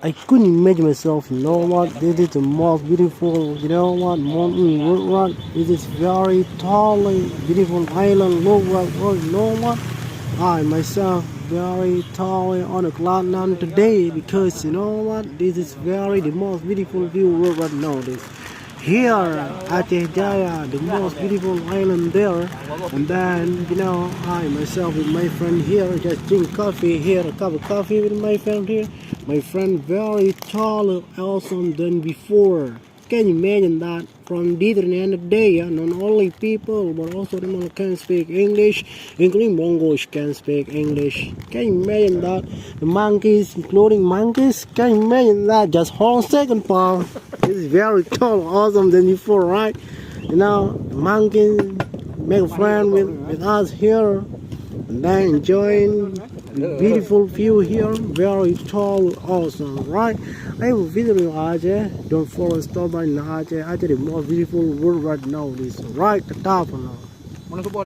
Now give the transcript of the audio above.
I couldn't imagine myself, you know what, this is the most beautiful, you know mountain world. This is very tall, beautiful island, look like, oh, you know what, I myself very tall on a cloud nine today because you know what, this is very the most beautiful view world right now. This here Aceh Jaya, the most beautiful island there, and then I myself with my friend here just drink coffee here, a cup of coffee with my friend here. My friend very tall, awesome than before. Can you imagine that? From different end of the day, not only people but also them can speak English, including Mongols can speak English. Can you imagine that? The monkeys, including monkeys, can you imagine that? Just hold second palm. It's very tall, awesome than before, right? The monkeys make a friend with us here, and then enjoying the beautiful view here, very tall, awesome, right? I will visit you Aceh. Don't forget to stop by in Aceh. Aceh, the most beautiful world right now. This right, the top now.